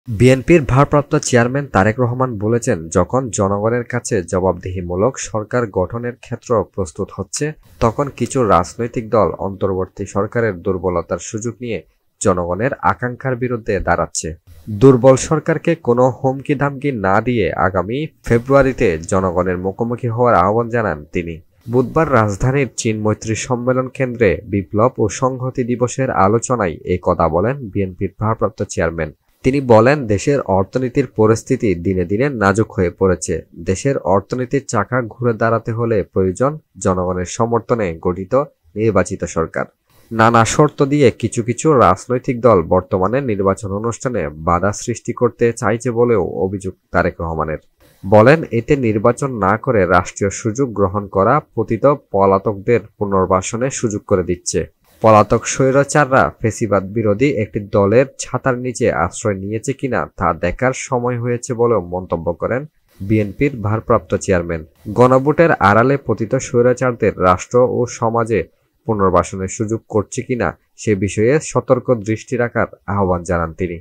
বিএনপির ভারপ্রাপ্ত চেয়ারম্যান তারেক রহমান বলেছেন, যখন জনগণের কাছে জবাবদিহিমূলক সরকার গঠনের ক্ষেত্র প্রস্তুত হচ্ছে, তখন কিছু রাজনৈতিক দল অন্তর্বর্তী সরকারের দুর্বলতার সুযোগ নিয়ে জনগণের আকাঙ্ক্ষার বিরুদ্ধে দাঁড়াচ্ছে। দুর্বল সরকারকে কোনো হুমকি ধামকি না দিয়ে আগামী ফেব্রুয়ারিতে জনগণের মুখোমুখি হওয়ার আহ্বান জানান তিনি। বুধবার রাজধানীর চীন মৈত্রী সম্মেলন কেন্দ্রে বিপ্লব ও সংহতি দিবসের আলোচনায় এই কথা বলেন বিএনপির ভারপ্রাপ্ত চেয়ারম্যান। তিনি বলেন, দেশের অর্থনীতির পরিস্থিতি দিনে দিনে নাজুক হয়ে পড়েছে। দেশের অর্থনীতির চাকা ঘুরে দাঁড়াতে হলে প্রয়োজন জনগণের সমর্থনে গঠিত নির্বাচিত সরকার। নানা শর্ত দিয়ে কিছু কিছু রাজনৈতিক দল বর্তমানে নির্বাচন অনুষ্ঠানে বাধা সৃষ্টি করতে চাইছে বলেও অভিযোগ তারেক রহমানের। বলেন, এতে নির্বাচন না করে রাষ্ট্রীয় সুযোগ গ্রহণ করা পতিত পলাতকদের পুনর্বাসনের সুযোগ করে দিচ্ছে। পলাতক স্বৈরাচাররা ফ্যাসিবাদ বিরোধী একটি দলের ছাতার নিচে আশ্রয় নিয়েছে কিনা তা দেখার সময় হয়েছে বলেও মন্তব্য করেন বিএনপির ভারপ্রাপ্ত চেয়ারম্যান। গণভোটের আড়ালে পতিত স্বৈরাচারদের রাষ্ট্র ও সমাজে পুনর্বাসনের সুযোগ করছে কিনা সে বিষয়ে সতর্ক দৃষ্টি রাখার আহ্বান জানান তিনি।